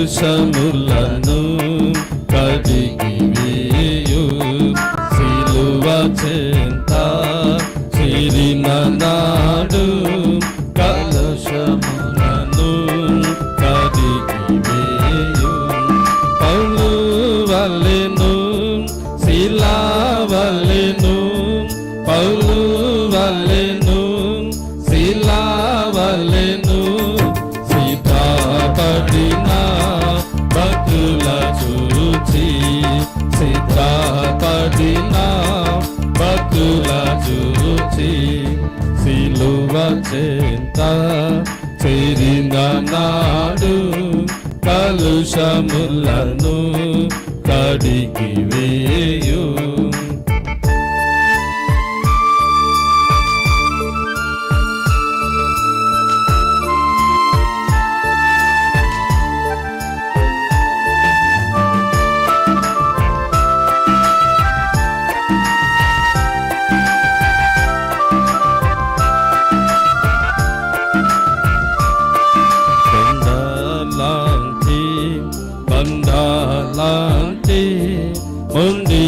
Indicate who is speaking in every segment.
Speaker 1: కలుషములను కడిగివేయు సిలువ చెంత చేరిన నాడు కలుషములను కడిగివేయు పౌలు వలెను శీలా వలెను పౌలు వలెను శీలా వలెను సిద్ధపడిన భక్తుల చూచి సిద్ధపడిన భక్తుల చూచి సిలువ చెంత చేరిన నాడు కలుషములను కడిగివేయు బంధాలాంటి మొండి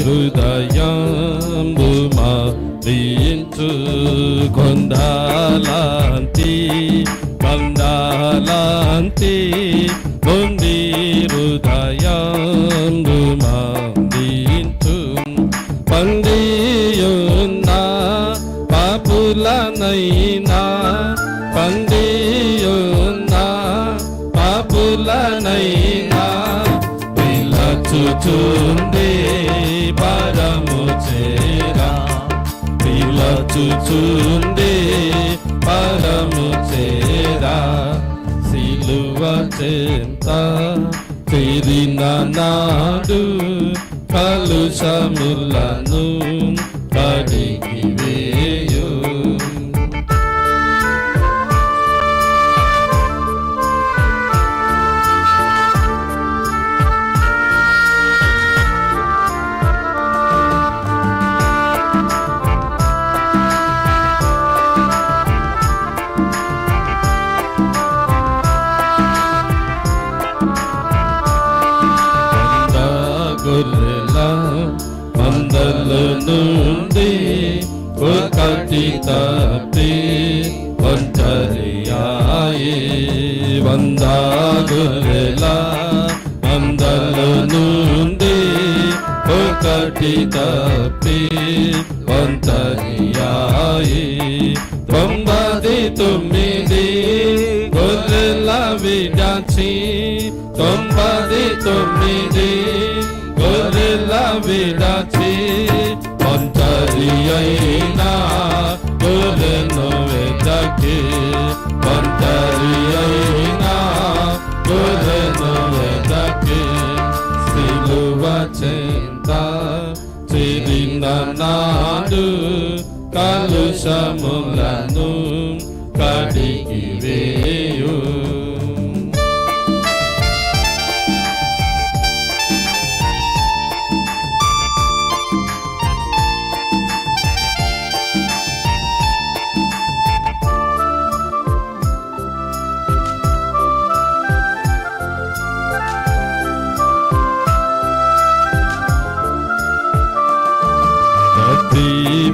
Speaker 1: హృదయంబు మరించు కొండాలాంటి బంధాలాంటి మొండి హృదయంబు మరించు పండియున్న పాపులనైనా పండియున్న పాపులనైనా పిలచుచుండే పరము చేరా పిలచుచుండే పరము చేరా సిలువ చెంత చేరిన నాడు కలుషములను కడిగివేయు మందల నుండి ఒకటి తప్పి ఒంటరియాయి వందల మందల నుండి ఒకటి తప్పి ఒంటరియాయి 99 గొర్రెల విడాచి 99 గొర్రెల విడాచి ఒంటరి అయినా గొర్రెను వెదకి ఒంటరి అయినా గొర్రెను వెదకి సిలువ చెంత చేరిన నాడు కలుషములను కడిగివేయు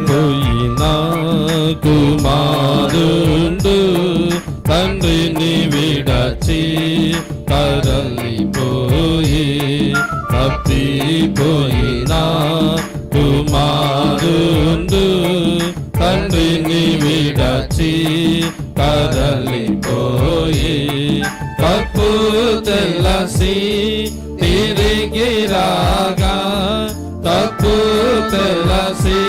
Speaker 1: పోయినా కుమారుండు తండ్రిని విడచి తరలిపోయి తప్పిపోయినా కుమారుండు తండ్రిని విడచి తరలిపోయి తప్పు తెల్లసి తిరిగి తిరిగి రాగా తప్పు తెలసి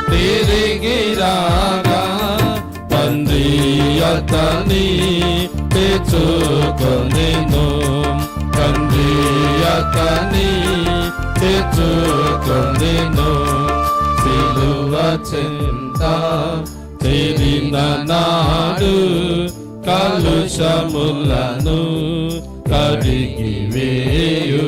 Speaker 1: తిరిగి రాగా తండ్రి అతని తెచ్చుకొనెను తండ్రి అతని తెచ్చుకొనెను సిలువ చెంత చేరిన నాడు కలుషములను కడిగి వేయు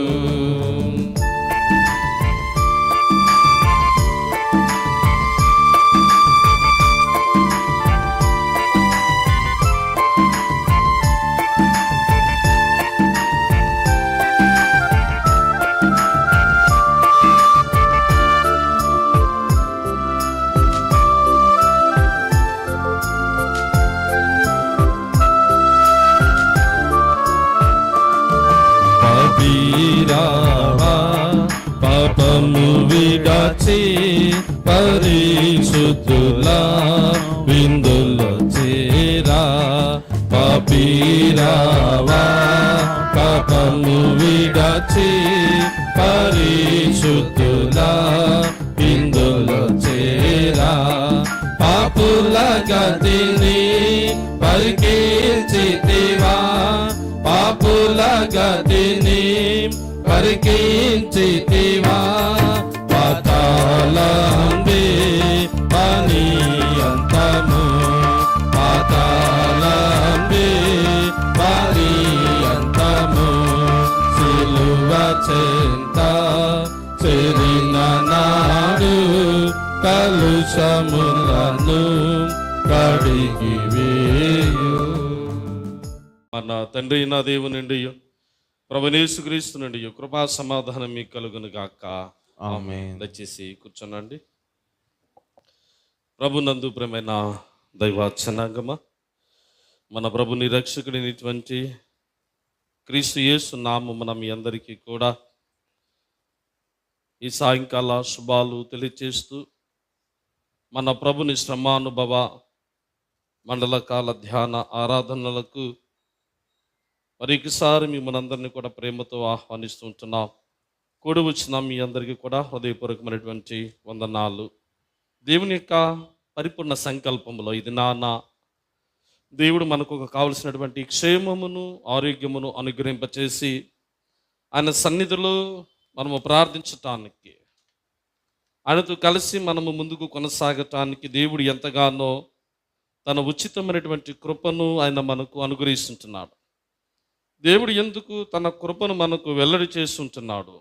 Speaker 1: పాపము విడచి పరిశుద్ధుల విందులో చేరా పాపీరావా పాపము విడచి పరిశుద్ధుల విందులో చేరా పాపుల గతిని పరికించితివా పాపుల గతిని పరికించితివా పాతాళంబి పని అంతము పాతాళంబి పని అంతము సిలువ చెంత చేరిన నాడు కలుషములను కడిగి వేయు. మన తండ్రి నా దేవుని ప్రభువైన యేసుక్రీస్తు నుండి కృపా సమాధానం మీకు కలుగును గాక. ఆమేన్. దయచేసి కూర్చోనండి. ప్రభునందు ప్రియమైన దైవ జనాంగమా, మన ప్రభు నిరక్షకుడైనటువంటి క్రీస్తు యేసు నామమున మీ అందరికీ కూడా ఈ సాయంకాల శుభాలు తెలియచేస్తూ మన ప్రభుని శ్రమానుభవ మండలకాల ధ్యాన ఆరాధనలకు మరొకసారి మిమ్మల్ని కూడా ప్రేమతో ఆహ్వానిస్తూ ఉంటున్నాం. కూడి వచ్చిన మీ అందరికీ కూడా హృదయపూర్వకమైనటువంటి వందనాలు. దేవుని యొక్క పరిపూర్ణ సంకల్పంలో ఇది దేవుడు మనకు కావలసినటువంటి క్షేమమును ఆరోగ్యమును అనుగ్రహింపచేసి ఆయన సన్నిధిలో మనము ప్రార్థించటానికి, ఆయనతో కలిసి మనము ముందుకు కొనసాగటానికి దేవుడు ఎంతగానో తన ఉచితమైనటువంటి కృపను ఆయన మనకు అనుగ్రహిస్తుంటున్నాడు. దేవుడు ఎందుకు తన కృపను మనకు వెల్లడి చేస్తుంటున్నాడు,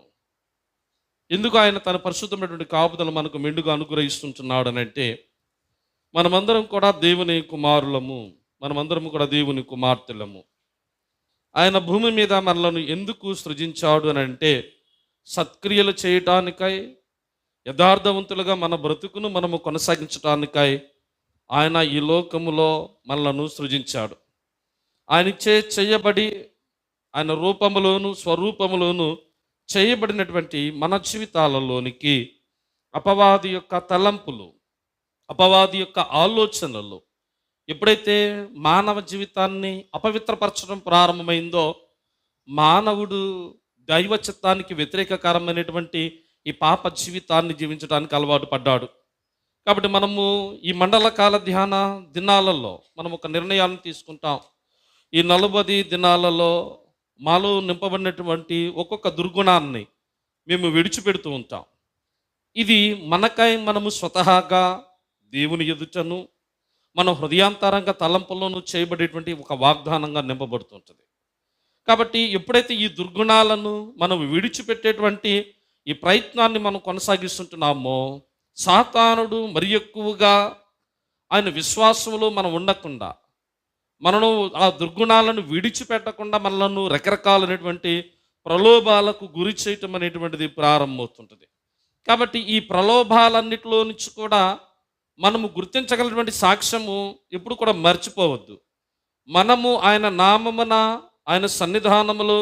Speaker 1: ఎందుకు ఆయన తన పరిశుద్ధమైనటువంటి కాపుదలు మనకు మెండుగా అనుగ్రహిస్తుంటున్నాడు అని అంటే, మనమందరం కూడా దేవుని కుమారులము, మనమందరం కూడా దేవుని కుమార్తెలము. ఆయన భూమి మీద మనలను ఎందుకు సృజించాడు అని అంటే, సత్క్రియలు చేయటానికై, యథార్థవంతులుగా మన బ్రతుకును మనము కొనసాగించటానికై ఆయన ఈ లోకములో మనలను సృజించాడు. ఆయనచే చేయబడి ఆయన రూపములోను స్వరూపములోను చేయబడినటువంటి మన జీవితాలలోనికి అపవాది యొక్క తలంపులు, అపవాది యొక్క ఆలోచనలు ఎప్పుడైతే మానవ జీవితాన్ని అపవిత్రపరచడం ప్రారంభమైందో, మానవుడు దైవ చిత్తానికి వ్యతిరేకకరమైనటువంటి ఈ పాప జీవితాన్ని జీవించడానికి అలవాటు పడ్డాడు. కాబట్టి మనము ఈ మండలకాల ధ్యాన దినాలలో మనం ఒక నిర్ణయాన్ని తీసుకుంటాం. ఈ 40 దినాలలో మాలో నింపబడినటువంటి ఒక్కొక్క దుర్గుణాన్ని మేము విడిచిపెడుతూ ఉంటాం. ఇది మనకై మనము స్వతహాగా దేవుని ఎదుటను మన హృదయాంతరంగ తలంపులోనూ చేయబడేటువంటి ఒక వాగ్దానంగా నింపబడుతుంటుంది. కాబట్టి ఎప్పుడైతే ఈ దుర్గుణాలను మనం విడిచిపెట్టేటువంటి ఈ ప్రయత్నాన్ని మనం కొనసాగిస్తుంటున్నామో, సాతానుడు మరి ఎక్కువగా ఆయన విశ్వాసంలో మనం ఉండకుండా, మనను ఆ దుర్గుణాలను విడిచిపెట్టకుండా మనలను రకరకాలైనటువంటి ప్రలోభాలకు గురి చేయటం అనేటువంటిది ప్రారంభమవుతుంటుంది. కాబట్టి ఈ ప్రలోభాలన్నిటిలో నుంచి కూడా మనము గుర్తించగలిగినటువంటి సాక్ష్యము ఎప్పుడు కూడా మర్చిపోవద్దు. మనము ఆయన నామమున, ఆయన సన్నిధానములో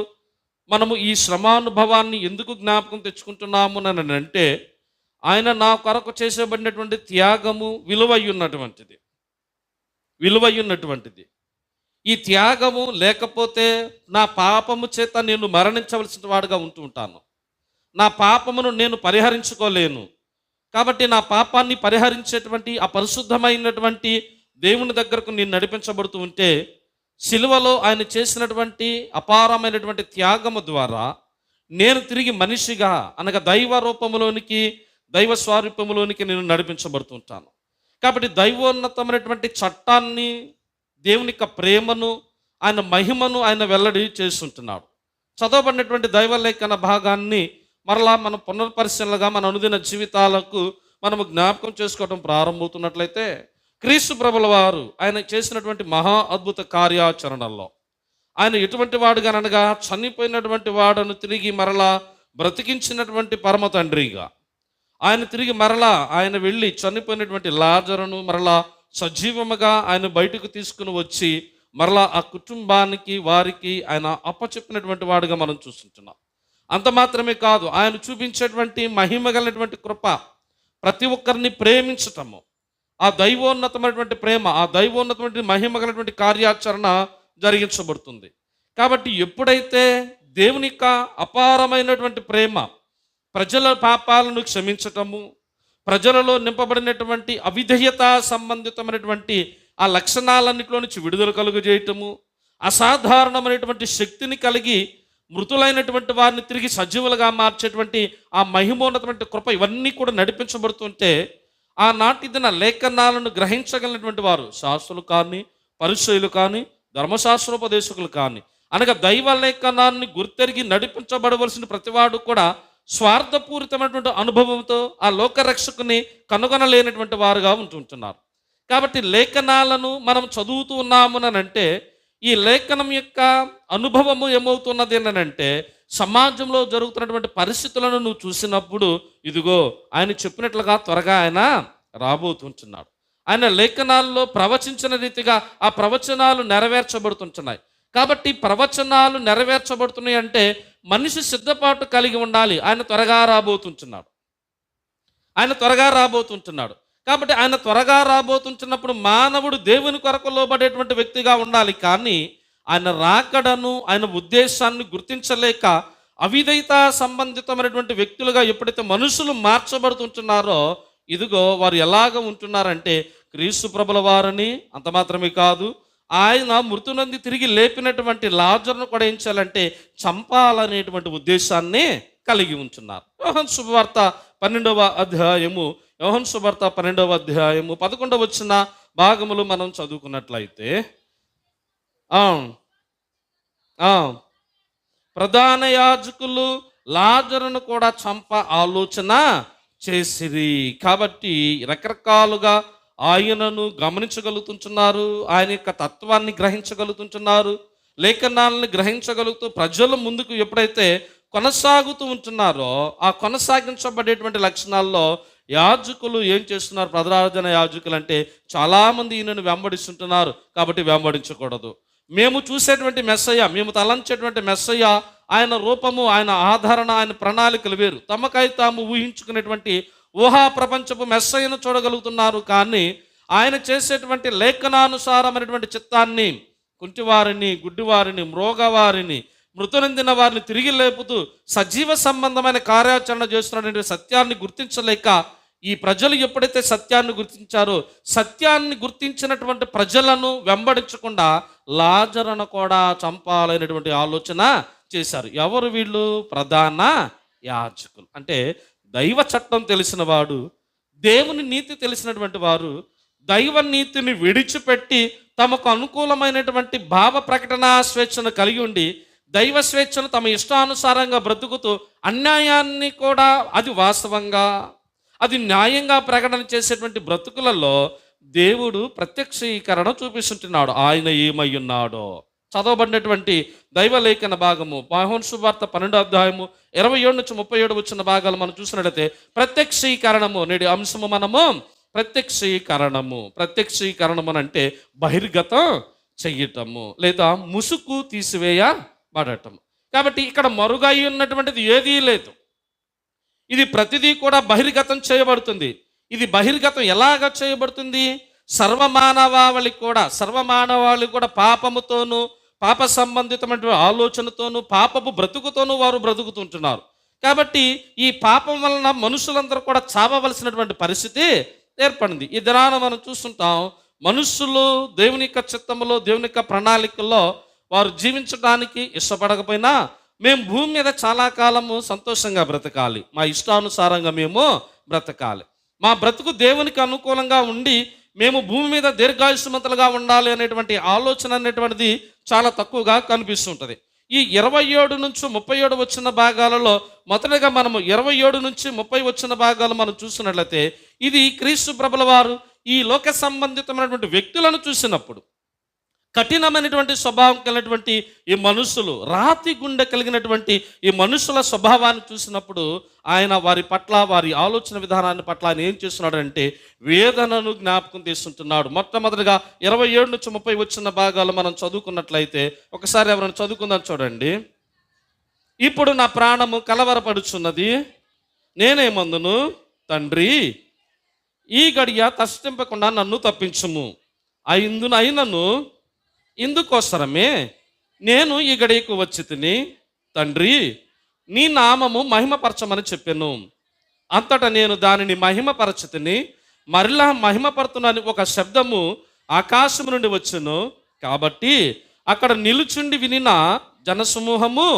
Speaker 1: మనము ఈ శ్రమానుభవాన్ని ఎందుకు జ్ఞాపకం తెచ్చుకుంటున్నాము అని అంటే, ఆయన నా కొరకు చేసేబడినటువంటి త్యాగము విలువయ్యున్నటువంటిది. ఈ త్యాగము లేకపోతే నా పాపము చేత నేను మరణించవలసిన వాడుగా ఉంటూ ఉంటాను. నా పాపమును నేను పరిహరించుకోలేను. కాబట్టి నా పాపాన్ని పరిహరించేటువంటి ఆ పరిశుద్ధమైనటువంటి దేవుని దగ్గరకు నేను నడిపించబడుతూ ఉంటే, సిలువలో ఆయన చేసినటువంటి అపారమైనటువంటి త్యాగము ద్వారా నేను తిరిగి మనిషిగా, అనగా దైవ రూపములోనికి, దైవ స్వరూపములోనికి నేను నడిపించబడుతుంటాను. కాబట్టి దైవోన్నతమైనటువంటి చట్టాన్ని, దేవుని యొక్క ప్రేమను, ఆయన మహిమను ఆయన వెల్లడి చేస్తుంటున్నాడు. చదవబడినటువంటి దైవలేఖన భాగాన్ని మరలా మనం పునర్పరిశీలనగా మన అనుదిన జీవితాలకు మనము జ్ఞాపకం చేసుకోవడం ప్రారంభమవుతున్నట్లయితే, క్రీస్తు ప్రభుల వారు ఆయన చేసినటువంటి మహా అద్భుత కార్యాచరణల్లో ఆయన ఎటువంటి వాడుగానగా చనిపోయినటువంటి వాడను తిరిగి మరలా బ్రతికించినటువంటి పరమ తండ్రిగా, ఆయన తిరిగి మరలా ఆయన వెళ్ళి చనిపోయినటువంటి లాజరును మరలా సజీవముగా ఆయన బయటకు తీసుకుని వచ్చి మరలా ఆ కుటుంబానికి, వారికి ఆయన అప్పచెప్పినటువంటి వాడుగా మనం చూస్తుంటున్నాం. అంత మాత్రమే కాదు, ఆయన చూపించేటువంటి మహిమ కలిగినటువంటి కృప, ప్రతి ఒక్కరిని ప్రేమించటము, ఆ దైవోన్నతమైనటువంటి ప్రేమ, ఆ దైవోన్నతమైన మహిమ కలిగినటువంటి కార్యాచరణ జరిగించబడుతుంది. కాబట్టి ఎప్పుడైతే దేవుని యొక్క అపారమైనటువంటి ప్రేమ ప్రజల పాపాలను క్షమించటము, ప్రజలలో నింపబడినటువంటి అవిధేయత సంబంధితమైనటువంటి ఆ లక్షణాలన్నింటిలో నుంచి విడుదల కలుగజేయటము, అసాధారణమైనటువంటి శక్తిని కలిగి మృతులైనటువంటి వారిని తిరిగి సజీవులుగా మార్చేటువంటి ఆ మహిమోన్నతమైన కృప, ఇవన్నీ కూడా నడిపించబడుతుంటే, ఆనాటి దిన లేఖనాలను గ్రహించగలిగినటువంటి వారు శాస్త్రులు కానీ, పరిచయులు కానీ, ధర్మశాస్త్రోపదేశకులు కానీ, అనగా దైవ లేఖనాన్ని గుర్తెరిగి నడిపించబడవలసిన ప్రతివాడు కూడా స్వార్థపూరితమైనటువంటి అనుభవంతో ఆ లోకరక్షకుని కనుగొనలేనటువంటి వారుగా ఉంటుంటున్నారు. కాబట్టి లేఖనాలను మనం చదువుతూ ఉన్నామునంటే, ఈ లేఖనం యొక్క అనుభవము ఏమవుతున్నది అంటే, సమాజంలో జరుగుతున్నటువంటి పరిస్థితులను నువ్వు చూసినప్పుడు, ఇదిగో ఆయన చెప్పినట్లుగా త్వరగా ఆయన రాబోతుంటున్నాడు. ఆయన లేఖనాల్లో ప్రవచించిన రీతిగా ఆ ప్రవచనాలు నెరవేర్చబడుతుంటున్నాయి. కాబట్టి ప్రవచనాలు నెరవేర్చబడుతున్నాయి అంటే మనిషి సిద్ధపాటు కలిగి ఉండాలి. ఆయన త్వరగా రాబోతుంటున్నాడు, ఆయన త్వరగా రాబోతుంటున్నాడు. కాబట్టి ఆయన త్వరగా రాబోతుంటున్నప్పుడు మానవుడు దేవుని కొరకు లోబడేటువంటి వ్యక్తిగా ఉండాలి. కానీ ఆయన రాకడను, ఆయన ఉద్దేశాన్ని గుర్తించలేక అవిధేయత సంబంధితమైనటువంటి వ్యక్తులుగా ఎప్పుడైతే మనుషులు మార్చబడుతుంటున్నారో, ఇదిగో వారు ఎలాగ ఉంటున్నారంటే, క్రీస్తు ప్రభుల వారిని, అంత మాత్రమే కాదు, ఆయన మృతునంది తిరిగి లేపినటువంటి లాజరును కూడా ఏం చేయాలంటే చంపాలనేటువంటి ఉద్దేశాన్ని కలిగి ఉంటున్నారు. యోహాను శుభవార్త 12వ అధ్యాయము, యోహాను శుభవార్త 12వ అధ్యాయము 11వ వచన భాగములు మనం చదువుకున్నట్లయితే, ప్రధాన యాజకులు లాజరును కూడా చంప ఆలోచన చేసిరి. కాబట్టి రకరకాలుగా ఆయనను గమనించగలుగుతుంటున్నారు, ఆయన యొక్క తత్వాన్ని గ్రహించగలుగుతుంటున్నారు, లేఖనాలను గ్రహించగలుగుతూ ప్రజలు ముందుకు ఎప్పుడైతే కొనసాగుతూ ఉంటున్నారో, ఆ కొనసాగించబడేటువంటి లక్షణాల్లో యాజకులు ఏం చేస్తున్నారు? ప్రధాన యాజకులు అంటే చాలామంది ఈయనను వెంబడిస్తుంటున్నారు, కాబట్టి వెంబడించకూడదు. మేము చూసేటువంటి మెస్సయ్య, మేము తలంచేటువంటి మెస్సయ్య, ఆయన రూపము, ఆయన ఆదరణ, ఆయన ప్రణాళికలు వేరు. తమకై తాము ఊహించుకునేటువంటి ఊహా ప్రపంచపు మెస్సయ్యను చూడగలుగుతున్నారు. కానీ ఆయన చేసేటువంటి లేఖనానుసారమైనటువంటి చిత్తాన్ని, కుంటివారిని, గుడ్డివారిని, మ్రోగవారిని, మృతునందిన వారిని తిరిగి లేపుతూ సజీవ సంబంధమైన కార్యాచరణ చేస్తున్నటువంటి సత్యాన్ని గుర్తించలేక ఈ ప్రజలు ఎప్పుడైతే సత్యాన్ని గుర్తించారో, సత్యాన్ని గుర్తించినటువంటి ప్రజలను వెంబడించకుండా లాజరును కూడా చంపాలనేటువంటి ఆలోచన చేశారు. ఎవరు వీళ్ళు? ప్రధాన యాజకులు. అంటే దైవ చట్టం తెలిసిన వాడు, దేవుని నీతి తెలిసినటువంటి వారు దైవ నీతిని విడిచిపెట్టి తమకు అనుకూలమైనటువంటి భావ ప్రకటన స్వేచ్ఛను కలిగి ఉండి దైవ స్వేచ్ఛను తమ ఇష్టానుసారంగా బ్రతుకుతూ అన్యాయాన్ని కూడా అది వాస్తవంగా, అది న్యాయంగా ప్రకటన చేసేటువంటి బ్రతుకులలో దేవుడు ప్రత్యక్షీకరణ చూపిస్తుంటున్నాడు. ఆయన ఏమై ఉన్నాడో చదవబడినటువంటి దైవలేఖన భాగము యోహాను సువార్త 12వ అధ్యాయము 27 నుంచి 37 వచ్చిన భాగాలు మనం చూసినట్లయితే ప్రత్యక్షీకరణము నేటి అంశము. మనము ప్రత్యక్షీకరణము అంటే బహిర్గతం చెయ్యటము లేదా ముసుగు తీసివేయబడటము. కాబట్టి ఇక్కడ మరుగై ఉన్నటువంటిది ఏదీ లేదు. ఇది ప్రతిదీ కూడా బహిర్గతం చేయబడుతుంది. ఇది బహిర్గతం ఎలాగ చేయబడుతుంది? సర్వమానవాళి కూడా పాపముతోనూ, పాప సంబంధితమైన ఆలోచనతోనూ, పాపపు బ్రతుకుతోనూ వారు బ్రతుకుతుంటున్నారు. కాబట్టి ఈ పాపం వలన మనుషులందరూ కూడా చావవలసినటువంటి పరిస్థితి ఏర్పడింది. ఈ దినాన మనం చూస్తుంటాం, మనుషులు దేవుని యొక్క చిత్తములో, దేవుని యొక్క ప్రణాళికల్లో వారు జీవించడానికి ఇష్టపడకపోయినా మేము భూమి మీద చాలా కాలము సంతోషంగా బ్రతకాలి, మా ఇష్టానుసారంగా మేము బ్రతకాలి, మా బ్రతుకు దేవునికి అనుకూలంగా ఉండి మేము భూమి మీద దీర్ఘాయుష్మంతులుగా ఉండాలి అనేటువంటి ఆలోచన అనేటువంటిది చాలా తక్కువగా కనిపిస్తుంటుంది. ఈ 27 నుంచి 37 వచ్చిన భాగాలలో మొదటగా మనము 27 నుంచి 30 వచ్చిన భాగాలు మనం చూసినట్లయితే ఇది క్రీస్తు ప్రభుల వారు ఈ లోక సంబంధితమైనటువంటి వ్యక్తులను చూసినప్పుడు, కఠినమైనటువంటి స్వభావం కలిగినటువంటి ఈ మనుషులు, రాతి గుండె కలిగినటువంటి ఈ మనుషుల స్వభావాన్ని చూసినప్పుడు ఆయన వారి పట్ల, వారి ఆలోచన విధానాన్ని పట్ల ఆయన ఏం చేస్తున్నాడు అంటే వేదనను జ్ఞాపకం తీసుకుంటున్నాడు. మొట్టమొదటిగా 27 నుంచి 30 వచ్చిన భాగాలు మనం చదువుకున్నట్లయితే ఒకసారి ఎవరైనా చదువుకుందాం చూడండి. ఇప్పుడు నా ప్రాణము కలవరపడుచున్నది, నేనేమందును, తండ్రి ఈ గడియ తష్టింపకుండా నన్ను తప్పించుము, అయినను ఇందుకోసరమే నేను ఈ గడియకు వచ్చి తిని, తండ్రి నీ నామము మహిమపరచమని చెప్పాను. అంతటా నేను దానిని మహిమపరచితిని, మరలా మహిమపడుతున్నాను ఒక శబ్దము ఆకాశము నుండి వచ్చును. కాబట్టి అక్కడ నిలుచుండి వినిన జనసమూహము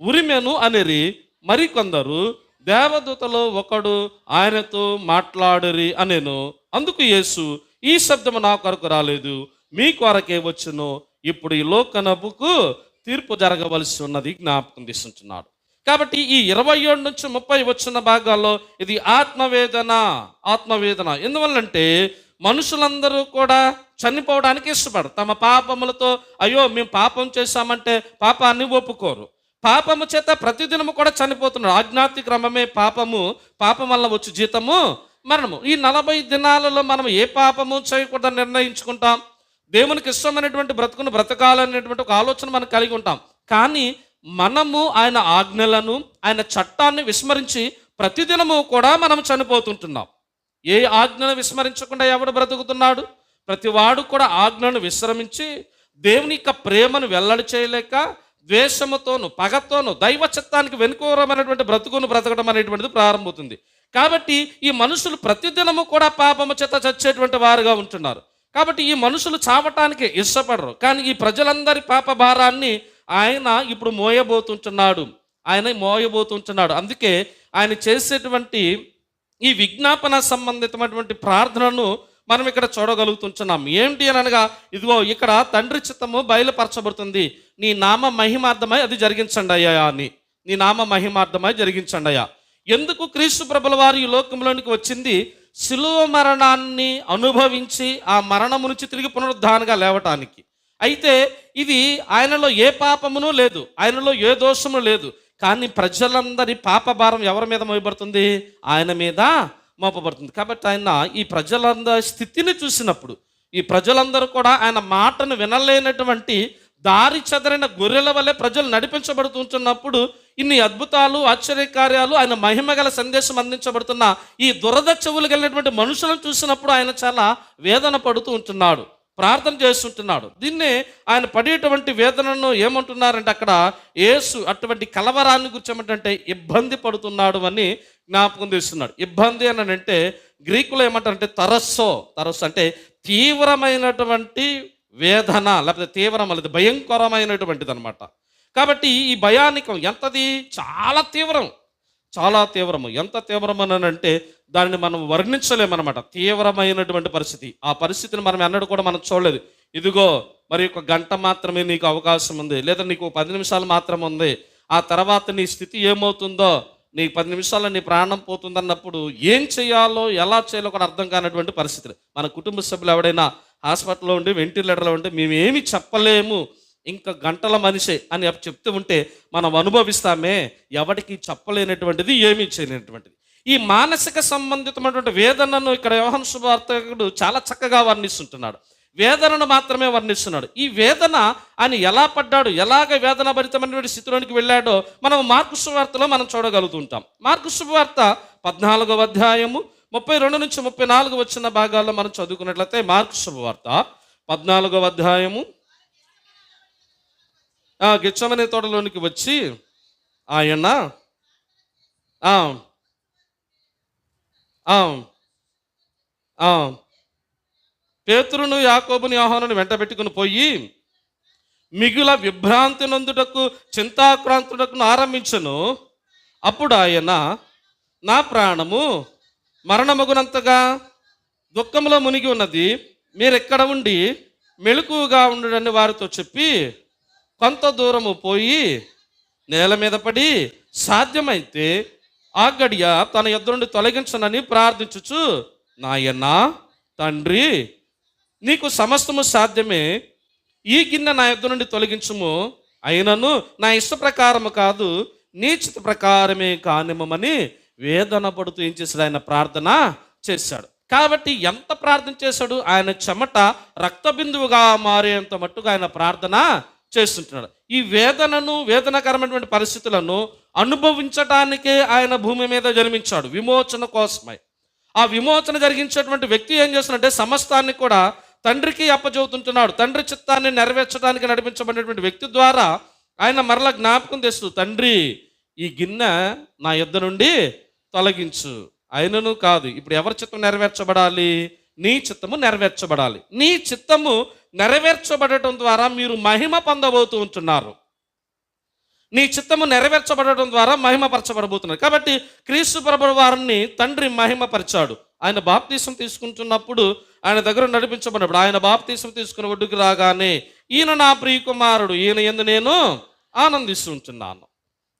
Speaker 1: ఉరిమెను అనిరి. మరికొందరు దేవదూతలో ఒకడు ఆయనతో మాట్లాడిరి అనేను. అందుకు యేసు, ఈ శబ్దము నా కొరకు రాలేదు, మీ కొరకే వచ్చును. ఇప్పుడు ఈ లోకనపుకు తీర్పు జరగవలసి ఉన్నది జ్ఞాపకం తీసుకుంటున్నాడు. కాబట్టి ఈ 27 నుంచి 30 వచ్చిన భాగాల్లో ఇది ఆత్మవేదన. ఎందువల్లంటే మనుషులందరూ కూడా చనిపోవడానికి ఇష్టపడరు. తమ పాపములతో అయ్యో మేము పాపం చేశామంటే పాపాన్ని ఒప్పుకోరు. పాపము చేత ప్రతిదినము కూడా చనిపోతున్నారు. ఆజ్ఞాతి క్రమమే పాపం వల్ల వచ్చి జీతము మరణము. ఈ 40 దినాలలో మనం ఏ పాపము చేయకూడదని నిర్ణయించుకుంటాం. దేవునికి ఇష్టమైనటువంటి బ్రతుకును బ్రతకాలనేటువంటి ఒక ఆలోచన మనం కలిగి ఉంటాం. కానీ మనము ఆయన ఆజ్ఞలను, ఆయన చట్టాన్ని విస్మరించి ప్రతిదినము కూడా మనం చనిపోతుంటున్నాం. ఏ ఆజ్ఞను విస్మరించకుండా ఎవడు బ్రతుకుతున్నాడు? ప్రతివాడు కూడా ఆజ్ఞను విశ్రమించి దేవుని యొక్క ప్రేమను వెల్లడి చేయలేక ద్వేషముతోను, పగతోను, దైవ చిత్తానికి వెనుకూరమైనటువంటి బ్రతుకును బ్రతకడం అనేటువంటిది ప్రారంభమవుతుంది. కాబట్టి ఈ మనుషులు ప్రతిదినము కూడా పాపము చేత చచ్చేటువంటి వారుగా ఉంటున్నారు. కాబట్టి ఈ మనుషులు చావటానికి ఇష్టపడరు. కానీ ఈ ప్రజలందరి పాప భారాన్ని ఆయన ఇప్పుడు మోయబోతుంటున్నాడు. అందుకే ఆయన చేసేటువంటి ఈ విజ్ఞాపన సంబంధితమైనటువంటి ప్రార్థనను మనం ఇక్కడ చూడగలుగుతున్నాం. ఏంటి అని అనగా, ఇదిగో ఇక్కడ తండ్రి చిత్తము బయలుపరచబడుతుంది. నీ నామ మహిమార్థమై అది జరిగించండి అయ్యా అని. నీ నామ మహిమార్థమై జరిగించండి అయ్యా. ఎందుకు క్రీస్తు ప్రభుల వారు ఈ లోకంలోనికి వచ్చింది? శిలువ మరణాన్ని అనుభవించి ఆ మరణము నుంచి తిరిగి పునరుద్ధానంగా లేవటానికి. అయితే ఇది ఆయనలో ఏ పాపమును లేదు, ఆయనలో ఏ దోషము లేదు. కానీ ప్రజలందరి పాప భారం ఎవరి మీద మోయబడుతుంది? ఆయన మీద మోపబడుతుంది. కాబట్టి ఆయన ఈ ప్రజలందరి స్థితిని చూసినప్పుడు, ఈ ప్రజలందరూ కూడా ఆయన మాటను వినలేనటువంటి దారి చెదరైన గొర్రెల వల్లే ప్రజలు నడిపించబడుతుంటున్నప్పుడు ఇన్ని అద్భుతాలు, ఆశ్చర్యకార్యాలు, ఆయన మహిమగల సందేశం అందించబడుతున్న ఈ దురద చెవులు కలిగినటువంటి మనుషులను చూసినప్పుడు ఆయన చాలా వేదన పడుతూ ఉంటున్నాడు, ప్రార్థన చేస్తుంటున్నాడు. దీన్నే ఆయన పడేటువంటి వేదనను ఏమంటున్నారంటే అక్కడ యేసు అటువంటి కలవరాన్ని గురించి ఏమంటే ఇబ్బంది పడుతున్నాడు అని జ్ఞాపకం చేస్తున్నాడు. ఇబ్బంది అని అంటే గ్రీకులో ఏమంటారంటే తరస్సు అంటే తీవ్రమైనటువంటి వేదన, లేకపోతే తీవ్రమైనది, భయంకరమైనటువంటిది అనమాట. కాబట్టి ఈ భయానికం ఎంతది? చాలా తీవ్రము. ఎంత తీవ్రమనంటే దానిని మనం వర్ణించలేమన్నమాట. తీవ్రమైనటువంటి పరిస్థితి. ఆ పరిస్థితిని మనం ఎన్నడూ కూడా మనం చూడలేదు. ఇదిగో మరి ఒక గంట మాత్రమే నీకు అవకాశం ఉంది, లేదా నీకు 10 నిమిషాలు మాత్రం ఉంది, ఆ తర్వాత నీ స్థితి ఏమవుతుందో, నీ 10 నిమిషాల్లో నీ ప్రాణం పోతుందన్నప్పుడు ఏం చేయాలో, ఎలా చేయాలో కూడా అర్థం కానటువంటి పరిస్థితులు. మన కుటుంబ సభ్యులు ఎవడైనా హాస్పిటల్లో ఉండి, వెంటిలేటర్లో ఉండి మేమేమి చెప్పలేము, ఇంకా గంటల మనిషే అని చెప్తూ ఉంటే మనం అనుభవిస్తామే. ఎవరికి చెప్పలేనటువంటిది, ఏమీ చేయలేనటువంటిది. ఈ మానసిక సంబంధితమైనటువంటి వేదనను ఇక్కడ యోహాను సువార్తికుడు చాలా చక్కగా వర్ణిస్తుంటున్నాడు. వేదనను మాత్రమే వర్ణిస్తున్నాడు. ఈ వేదన ఆయన ఎలా పడ్డాడు, ఎలాగ వేదన భరితమైనటువంటి స్థితిలోనికి వెళ్ళాడో మనం మార్కు సువార్తలో మనం చూడగలుగుతుంటాం. మార్కు సువార్త 14వ అధ్యాయము 32 నుంచి 34 వచ్చిన భాగాల్లో మనం చదువుకున్నట్లయితే మార్కు సువార్త 14వ అధ్యాయము గెత్సేమనే తోటలోనికి వచ్చి ఆయన ఆ, ఆ, ఆ. పేతురును యాకోబుని యోహానుని వెంట పెట్టుకుని పోయి మిగుల విభ్రాంతి నందుటకు చింతాక్రాంతుడకు ఆరంభించను. అప్పుడు ఆయన, నా ప్రాణము మరణమగునంతగా దుఃఖంలో మునిగి ఉన్నది, మీరెక్కడ ఉండి మెలకువగా ఉండడని వారితో చెప్పి కొంత దూరము పోయి నేల మీద పడి సాధ్యమైతే ఆ గడియ తన యొద్ద నుండి తొలగించనని ప్రార్థించుచు, నాయనా తండ్రి, నీకు సమస్తము సాధ్యమే, ఈ గిన్నె నా యొద్ద నుండి తొలగించుము, అయినను నా ఇష్ట ప్రకారము కాదు, నీ చిత్త ప్రకారమే కానిమ్మని వేదన పడుతూ ఏం చేశాడు? ఆయన ప్రార్థన చేశాడు. కాబట్టి ఎంత ప్రార్థన చేశాడు? ఆయన చెమట రక్త బిందువుగా మారేంత మట్టుగా ఆయన ప్రార్థన చేస్తుంటున్నాడు. ఈ వేదనకరమైనటువంటి పరిస్థితులను అనుభవించటానికే ఆయన భూమి మీద జన్మించాడు, విమోచన కోసమై. ఆ విమోచన జరిగించేటువంటి వ్యక్తి ఏం చేస్తున్నాడంటే సమస్తాన్ని కూడా తండ్రికి అప్పచెబుతుంటున్నాడు. తండ్రి చిత్తాన్ని నెరవేర్చడానికి నడిపించబడినటువంటి వ్యక్తి ద్వారా ఆయన మరలా జ్ఞాపకం తెస్తూ, తండ్రి, ఈ గిన్నె నా యొద్ద నుండి తొలగించు, అయినను కాదు. ఇప్పుడు ఎవరి చిత్తం నెరవేర్చబడాలి? నీ చిత్తము నెరవేర్చబడాలి. నీ చిత్తము నెరవేర్చబడటం ద్వారా మీరు మహిమ పొందబోతూ ఉంటున్నారు. నీ చిత్తము నెరవేర్చబడటం ద్వారా మహిమపరచబడబోతున్నారు. కాబట్టి క్రీస్తు ప్రభువు వారిని తండ్రి మహిమపరిచాడు. ఆయన బాప్తీసం తీసుకుంటున్నప్పుడు, ఆయన దగ్గర నడిపించబడినప్పుడు, ఆయన బాప్తీసం తీసుకుని ఒడ్డుకు రాగానే, ఈయన నా ప్రియ కుమారుడు, ఈయన యందు నేను ఆనందిస్తుంటున్నాను.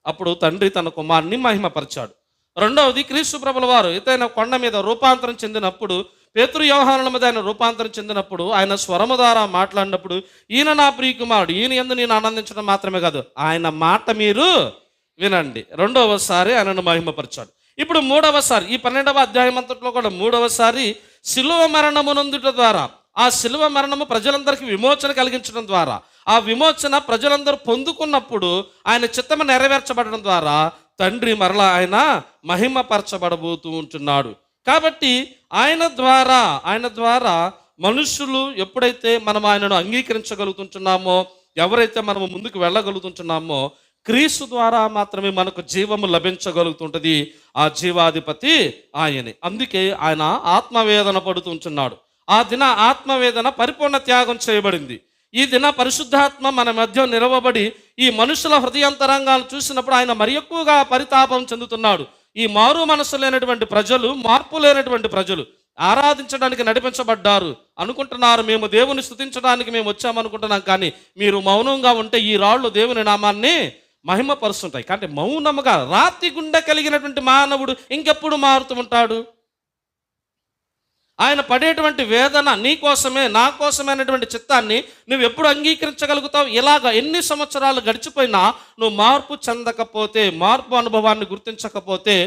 Speaker 1: అప్పుడు తండ్రి తన కుమారుని మహిమపరిచాడు. రెండవది, క్రీస్తు ప్రభుల వారు ఎత్తైన కొండ మీద రూపాంతరం చెందినప్పుడు, పేతురు యోహానుల మీద ఆయన రూపాంతరం చెందినప్పుడు, ఆయన స్వరము ద్వారా మాట్లాడినప్పుడు, ఈయన నా ప్రియ కుమారుడు, ఈయన యందు నేను ఆనందించడం మాత్రమే కాదు, ఆయన మాట మీరు వినండి. రెండవసారి ఆయనను మహిమపరిచాడు. ఇప్పుడు మూడవసారి, ఈ 12వ అధ్యాయం అంతట్లో కూడా మూడవసారి శిలువ మరణమునందుట ద్వారా, ఆ శిలువ మరణము ప్రజలందరికీ విమోచన కలిగించడం ద్వారా, ఆ విమోచన ప్రజలందరూ పొందుకున్నప్పుడు ఆయన చిత్తము నెరవేర్చబడడం ద్వారా తండ్రి మరలా ఆయన మహిమపరచబడబోతూ ఉంటున్నాడు. కాబట్టి ఆయన ద్వారా మనుషులు ఎప్పుడైతే మనం ఆయనను అంగీకరించగలుగుతుంటున్నామో, ఎవరైతే మనము ముందుకు వెళ్ళగలుగుతుంటున్నామో, క్రీస్తు ద్వారా మాత్రమే మనకు జీవము లభించగలుగుతుంటుంది. ఆ జీవాధిపతి ఆయనే. అందుకే ఆయన ఆత్మవేదన పడుతుంటున్నాడు. ఆ దిన ఆత్మవేదన పరిపూర్ణ త్యాగం చేయబడింది. ఈ దిన పరిశుద్ధాత్మ మన మధ్య నిలవబడి ఈ మనుషుల హృదయాంతరంగాలు చూసినప్పుడు ఆయన మరి ఎక్కువగా పరితాపం చెందుతున్నాడు. ఈ మారు మనసు లేనటువంటి ప్రజలు, మార్పు లేనటువంటి ప్రజలు ఆరాధించడానికి నడిపించబడ్డారు అనుకుంటున్నారు. మేము దేవుని స్తుతించడానికి మేము వచ్చామనుకుంటున్నాం, కానీ మీరు మౌనంగా ఉంటే ఈ రాళ్ళు దేవుని నామాన్ని మహిమపరుస్తుంటాయి. కానీ మౌనముగా రాతి గుండె కలిగినటువంటి మానవుడు ఇంకెప్పుడు మారుతూ ఉంటాడు? ఆయన పడేటువంటి వేదన నీ కోసమే, నా కోసమే అనేటువంటి చిత్తాన్ని నువ్వు ఎప్పుడు అంగీకరించగలుగుతావు? ఇలాగ ఎన్ని సంవత్సరాలు గడిచిపోయినా నువ్వు మార్పు చెందకపోతే, మార్పు అనుభవాన్ని గుర్తించకపోతే,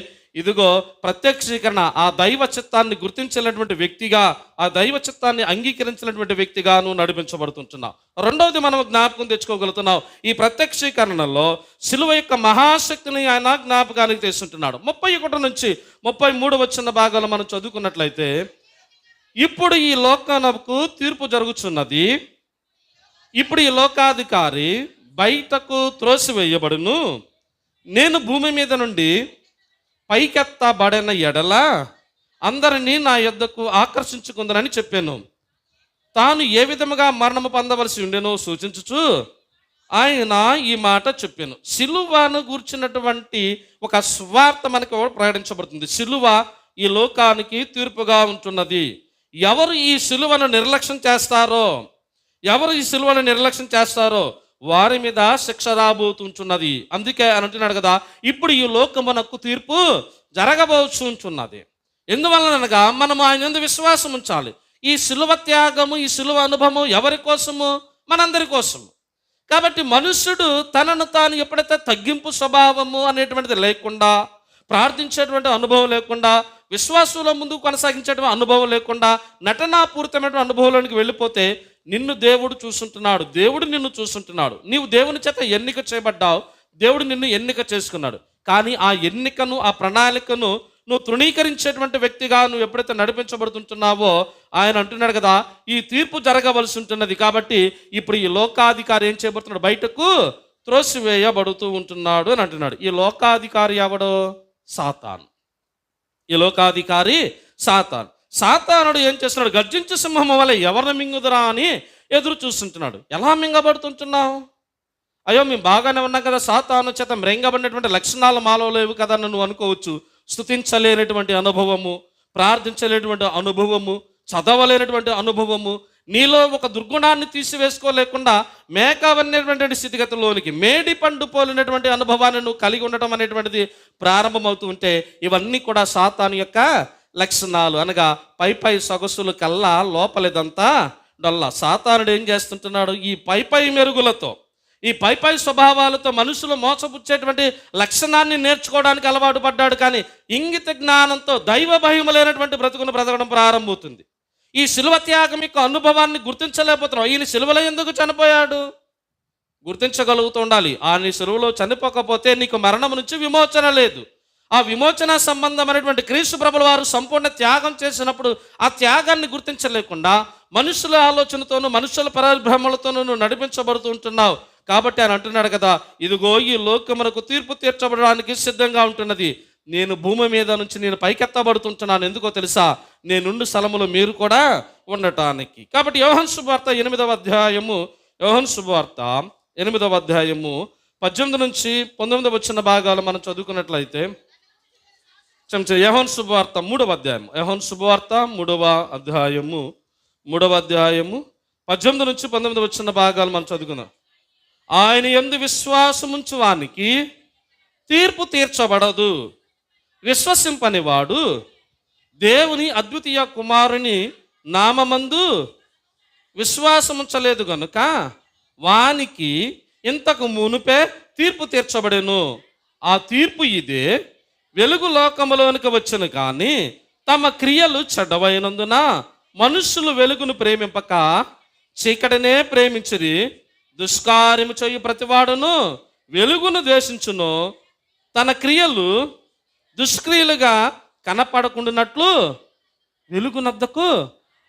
Speaker 1: ఇదిగో ప్రత్యక్షీకరణ, ఆ దైవ చిత్తాన్ని గుర్తించినటువంటి వ్యక్తిగా, ఆ దైవ చిత్తాన్ని అంగీకరించినటువంటి వ్యక్తిగా నువ్వు నడిపించబడుతుంటున్నావు. రెండవది మనం జ్ఞాపకం తెచ్చుకోగలుగుతున్నావు, ఈ ప్రత్యక్షీకరణలో శిలువ యొక్క మహాశక్తిని ఆయన జ్ఞాపకానికి తెస్తుంటున్నాడు. 31 నుంచి 33 వచ్చిన భాగాలు మనం చదువుకున్నట్లయితే, ఇప్పుడు ఈ లోకమునకు తీర్పు జరుగుతున్నది, ఇప్పుడు ఈ లోకాధికారి బయటకు త్రోసివేయబడును, నేను భూమి మీద నుండి పైకెత్తబడిన ఎడల అందరినీ నా యొద్దకు ఆకర్షించుకుందనని చెప్పాను. తాను ఏ విధముగా మరణము పొందవలసి ఉండెనో సూచించుచు ఆయన ఈ మాట చెప్పాను. సిలువను గూర్చినటువంటి ఒక స్వార్థ మనకు ప్రకటించబడుతుంది. సిలువ ఈ లోకానికి తీర్పుగా ఉంటున్నది. ఎవరు ఈ సిలువను నిర్లక్ష్యం చేస్తారో వారి మీద శిక్ష రాబోతుంటున్నది. అందుకే అని అంటున్నాడు కదా, ఇప్పుడు ఈ లోకమునకు తీర్పు జరగబోచుంటున్నది. ఎందువలనగా మనము ఆయన యందు విశ్వాసం ఉంచాలి. ఈ సిలువ త్యాగము, ఈ సిలువ అనుభవము ఎవరి కోసము? మనందరి కోసము. కాబట్టి మనుష్యుడు తనను తాను ఎప్పుడైతే తగ్గింపు స్వభావము అనేటువంటిది లేకుండా, ప్రార్థించేటువంటి అనుభవం లేకుండా, విశ్వాసంలో ముందుకు కొనసాగించేటువంటి అనుభవం లేకుండా, నటనాపూరితమైనటువంటి అనుభవంలోనికి వెళ్ళిపోతే నిన్ను దేవుడు చూస్తుంటున్నాడు, దేవుడు నిన్ను చూస్తుంటున్నాడు. నీవు దేవుని చేత ఎన్నిక చేయబడ్డావు, దేవుడు నిన్ను ఎన్నిక చేసుకున్నాడు. కానీ ఆ ఎన్నికను, ఆ ప్రణాళికను నువ్వు తృణీకరించేటువంటి వ్యక్తిగా నువ్వు ఎప్పుడైతే నడిపించబడుతుంటున్నావో, ఆయన అంటున్నాడు కదా, ఈ తీర్పు జరగవలసి ఉంటున్నది. కాబట్టి ఇప్పుడు ఈ లోకాధికారి ఏం చేయబడుతున్నాడు? బయటకు త్రోసివేయబడుతూ ఉంటున్నాడు అని అంటున్నాడు. ఈ లోకాధికారి ఎవడో? సాతాను. ఈ లోకాధికారి సాతాను. సాతానుడు ఏం చేస్తున్నాడు? గర్జించు సింహం వల్ల ఎవరిని మింగుదురా అని ఎదురు చూస్తుంటున్నాడు. ఎలా మింగబడుతుంటున్నావు? అయ్యో మేము బాగానే ఉన్నాం కదా, సాతాను చేత మ్రింగబడినటువంటి లక్షణాలు మాలో లేవు కదా అని నువ్వు అనుకోవచ్చు. స్తుతించలేనటువంటి అనుభవము, ప్రార్థించలేనటువంటి అనుభవము, చదవలేనటువంటి అనుభవము, నీలో ఒక దుర్గుణాన్ని తీసివేసుకోలేకుండా మేకవనేటువంటి స్థితిగతిలోనికి మేడి పండు పోలినటువంటి అనుభవాన్ని నువ్వు కలిగి ఉండటం అనేటువంటిది ప్రారంభమవుతూ ఉంటే ఇవన్నీ కూడా సాతాను యొక్క లక్షణాలు. అనగా పై సొగసులు కల్లా లోపలిదంతా డొల్ల. సాతానుడు ఏం చేస్తుంటున్నాడు? ఈ పై మెరుగులతో, ఈ పై స్వభావాలతో మనుషులు మోసపుచ్చేటువంటి లక్షణాన్ని నేర్చుకోవడానికి అలవాటు పడ్డాడు. కానీ ఇంగిత జ్ఞానంతో దైవ భయము లేనటువంటి బ్రతుకును బ్రతకడం ప్రారంభమవుతుంది. ఈ శిలువ త్యాగం యొక్క అనుభవాన్ని గుర్తించలేకపోతున్నాం. ఈయన శిలువలో ఎందుకు చనిపోయాడు? గుర్తించగలుగుతూ ఉండాలి. ఆయన శిలువలో చనిపోకపోతే నీకు మరణం నుంచి విమోచన లేదు. ఆ విమోచన సంబంధమైనటువంటి క్రీస్తు ప్రభుల వారు సంపూర్ణ త్యాగం చేసినప్పుడు ఆ త్యాగాన్ని గుర్తించలేకుండా మనుషుల ఆలోచనతోనూ మనుషుల పరిభ్రమలతోనూ నువ్వు నడిపించబడుతూ ఉంటున్నావు. కాబట్టి ఆయన అంటున్నాడు కదా, ఇదిగో ఈ లోకమునకు తీర్పు తీర్చబడడానికి సిద్ధంగా ఉంటున్నది. నేను భూమి మీద నుంచి నేను పైకెత్తబడుతుంటున్నాను. ఎందుకో తెలుసా? నేనుండు స్థలములో మీరు కూడా ఉండటానికి. కాబట్టి యోహాను సువార్త 8వ అధ్యాయము, యోహాను సువార్త 8వ అధ్యాయము 18 నుంచి 19 వచ్చిన భాగాలు మనం చదువుకున్నట్లయితే, యోహాను శుభవార్త 3వ అధ్యాయం, యోహాను శుభవార్త 3వ అధ్యాయము 18 నుంచి 19 వచ్చిన భాగాలు మనం చదువుకుందాం. ఆయన యందు విశ్వాసముంచు వానికి తీర్పు తీర్చబడదు. విశ్వసింపని వాడు దేవుని అద్వితీయ కుమారుని నామమందు విశ్వాసముంచలేదు గనుక వానికి ఇంతకు మునుపే తీర్పు తీర్చబడెను. ఆ తీర్పు ఇదే: వెలుగు లోకములోనికి వచ్చును కానీ తమ క్రియలు చెడ్డవైనందున మనుషులు వెలుగును ప్రేమింపక చీకటినే ప్రేమించిరి. దుష్కార్యము చేయు ప్రతివాడును వెలుగును ద్వేషించును, తన క్రియలు దుష్క్రియలుగా కనపడకుండానట్లు వెలుగునద్దకు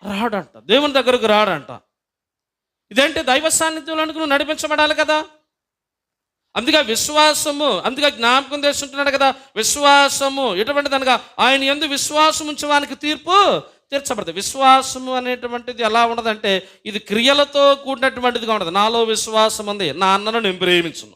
Speaker 1: రాడంట, దేవుని దగ్గరకు రాడంట. ఇదేంటి? దైవ సాన్నిధ్యంలోనికి నువ్వు నడిపించబడాలి కదా. అందుకే విశ్వాసము, అందుకే జ్ఞాపకం చేస్తుంటున్నాడు కదా, విశ్వాసము ఎటువంటిది అనగా ఆయన యందు విశ్వాసం ఉంచడానికి తీర్పు తీర్చబడుతుంది. విశ్వాసము అనేటువంటిది ఎలా ఉండదంటే ఇది క్రియలతో కూడినటువంటిదిగా ఉండదు. నాలో విశ్వాసం ఉంది, నా అన్నను నేను ప్రేమించను.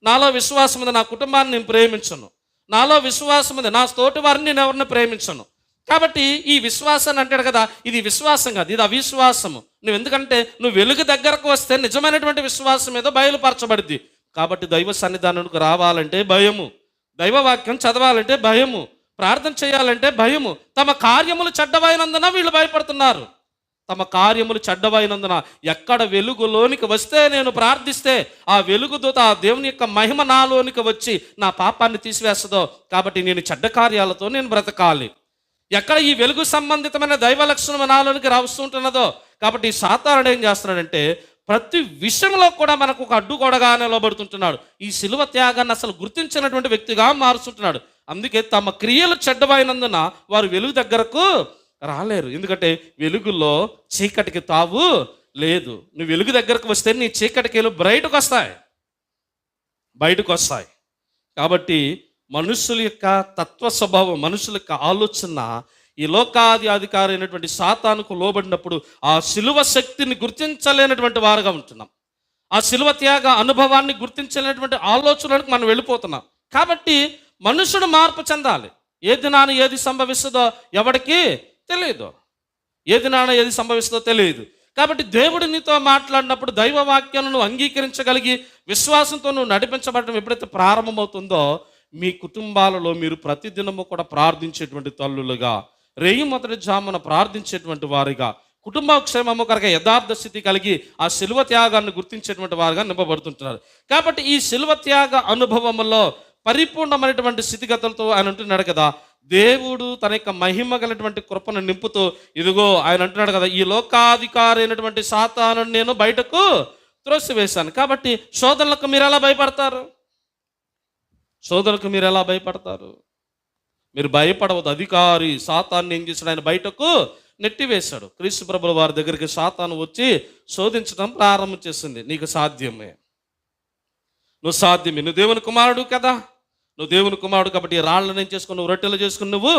Speaker 1: నాలో విశ్వాసం ఉంది, నా కుటుంబాన్ని నేను ప్రేమించను. నాలో విశ్వాసం ఉంది, నా తోటి వారిని నేను ఎవరిని ప్రేమించను. కాబట్టి ఈ విశ్వాసాన్ని అంటాడు కదా, ఇది విశ్వాసం కాదు, ఇది అవిశ్వాసము. నువ్వు ఎందుకంటే నువ్వు వెలుగు దగ్గరకు వస్తే నిజమైనటువంటి విశ్వాసం ఏదో బయలుపరచబడింది. కాబట్టి దైవ సన్నిధానానికి రావాలంటే భయము, దైవవాక్యం చదవాలంటే భయము, ప్రార్థన చేయాలంటే భయము. తమ కార్యములు చెడ్డవైనందున వీళ్ళు భయపడుతున్నారు. తమ కార్యములు చెడ్డవైనందున ఎక్కడ వెలుగులోనికి వస్తే నేను ప్రార్థిస్తే ఆ వెలుగు దూత, ఆ దేవుని యొక్క మహిమ నాలోనికి వచ్చి నా పాపాన్ని తీసివేస్తుందో, కాబట్టి నేను చెడ్డ కార్యాలతో నేను బ్రతకాలి. ఎక్కడ ఈ వెలుగు సంబంధితమైన దైవ లక్షణం నాలోనికి రాస్తుంటున్నదో, కాబట్టి సాతానుడు ఏం చేస్తున్నాడంటే ప్రతి విషయంలో కూడా మనకు ఒక అడ్డుగోడగా నిలబడుతుంటున్నాడు. ఈ శిలువ త్యాగాన్ని అసలు గుర్తించినటువంటి వ్యక్తిగా మారుస్తుంటున్నాడు. అందుకే తమ క్రియలు చెడ్డవైనందున వారు వెలుగు దగ్గరకు రాలేరు. ఎందుకంటే వెలుగులో చీకటికి తావు లేదు. నువ్వు వెలుగు దగ్గరకు వస్తే నీ చీకటికి బయటకు వస్తాయి. కాబట్టి మనుషుల యొక్క తత్వ స్వభావం, మనుషుల యొక్క ఆలోచన ఈ లోకాది అధికారి అయినటువంటి సాతానుకు లోబడినప్పుడు ఆ శిలువ శక్తిని గుర్తించలేనటువంటి వారుగా ఉంటున్నాం. ఆ శిలువ త్యాగ అనుభవాన్ని గుర్తించలేనటువంటి ఆలోచనలకు మనం వెళ్ళిపోతున్నాం. కాబట్టి మనుషుడు మార్పు చెందాలి. ఏ దినాన ఏది సంభవిస్తుందో ఎవరికి తెలియదు, ఏ దినాన ఏది సంభవిస్తుందో తెలియదు. కాబట్టి దేవుడు నీతో మాట్లాడినప్పుడు దైవ వాక్యాలను నువ్వు అంగీకరించగలిగి విశ్వాసంతో నువ్వు నడిపించబడటం ఎప్పుడైతే ప్రారంభమవుతుందో మీ కుటుంబాలలో మీరు ప్రతిదినము కూడా ప్రార్థించేటువంటి తల్లులుగా, రేయి మొదటి జామున ప్రార్థించేటువంటి వారిగా, కుటుంబ క్షేమము కొరకు యథార్థ స్థితి కలిగి ఆ శిలువ త్యాగాన్ని గుర్తించేటువంటి వారుగా నింపబడుతుంటున్నారు. కాబట్టి ఈ శిలువ త్యాగ అనుభవంలో పరిపూర్ణమైనటువంటి స్థితిగతులతో ఆయన అంటున్నాడు కదా, దేవుడు తన యొక్క మహిమ గలటువంటి కృపను నింపుతూ ఇదిగో ఆయన అంటున్నాడు కదా, ఈ లోకాధికారి అయినటువంటి సాతాను నేను బయటకు త్రోసివేశాను. కాబట్టి శోధనలకు మీరు ఎలా భయపడతారు? శోధనకు మీరు ఎలా భయపడతారు? మీరు భయపడవద్దు. అధికారి సాతాన్ని ఏం చేశాడు? ఆయన బయటకు నెట్టివేశాడు. క్రీస్తు ప్రభుల వారి దగ్గరికి సాతాను వచ్చి శోధించడం ప్రారంభం చేసింది. నీకు సాధ్యమే, నువ్వు దేవుని కుమారుడు కదా, నువ్వు దేవుని కుమారుడు కాబట్టి ఈ రాళ్ళని ఏం చేసుకుని నువ్వు రొట్టెలు చేసుకుని నువ్వు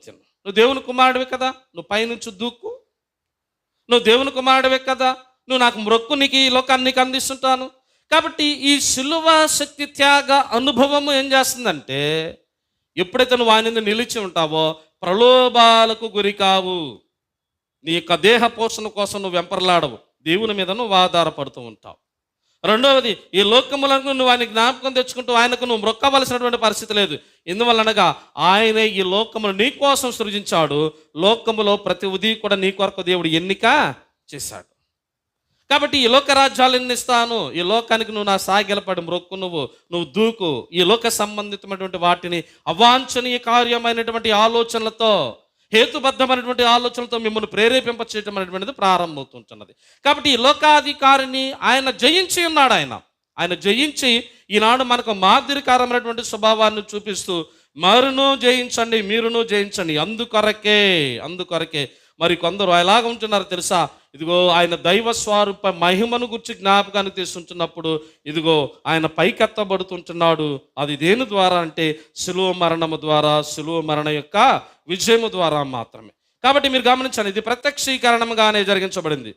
Speaker 1: తిను. నువ్వు దేవుని కుమారుడివే కదా, నువ్వు పైనుంచి దూకు. నువ్వు దేవుని కుమారుడివే కదా, నువ్వు నాకు మ్రొక్కు, నీకు ఈ లోకాన్ని నీకు అందిస్తుంటాను. కాబట్టి ఈ శిలువ శక్తి త్యాగ అనుభవము ఏం చేస్తుందంటే, ఎప్పుడైతే నువ్వు ఆయన నిలిచి ఉంటావో ప్రలోభాలకు గురి కావు. నీ యొక్క దేహ పోషణ కోసం నువ్వు వెంపర్లాడవు, దేవుని మీద నువ్వు ఆధారపడుతూ ఉంటావు. రెండవది, ఈ లోకములను నువ్వు ఆయన జ్ఞాపకం తెచ్చుకుంటూ ఆయనకు నువ్వు మొక్కవలసినటువంటి పరిస్థితి లేదు. ఎందువల్లనగా ఆయనే ఈ లోకమును నీ కోసం సృజించాడు. లోకములో ప్రతి ఉదయం కూడా నీ కొరకు దేవుడు ఎన్నిక చేశాడు. కాబట్టి ఈ లోక రాజ్యాలను ఇస్తాను, ఈ లోకానికి నువ్వు నా సాగిలపడి మ్రొక్కు, నువ్వు దూకు. ఈ లోక సంబంధితమైనటువంటి వాటిని అవాంఛనీయ కార్యమైనటువంటి ఆలోచనలతో, హేతుబద్ధమైనటువంటి ఆలోచనలతో మిమ్మల్ని ప్రేరేపింపచేయటం అనేటువంటిది ప్రారంభమవుతుంటున్నది. కాబట్టి ఈ లోకాధికారిని ఆయన జయించి ఉన్నాడు. ఆయన జయించి ఈనాడు మనకు మాదిరికరమైనటువంటి స్వభావాన్ని చూపిస్తూ మరును జయించండి, మీరును జయించండి. అందుకొరకే మరి కొందరు ఎలాగ ఉంటున్నారు తెలుసా? ఇదిగో ఆయన దైవ స్వరూప మహిమను గురించి జ్ఞాపకాన్ని తీసుకుంటున్నప్పుడు ఇదిగో ఆయన పైకెత్తబడుతుంటున్నాడు. అది దేని ద్వారా అంటే శిలువ మరణము ద్వారా, శిలువ మరణం యొక్క విజయము ద్వారా మాత్రమే. కాబట్టి మీరు గమనించండి, ఇది ప్రత్యక్షీకరణంగానే జరిగించబడింది.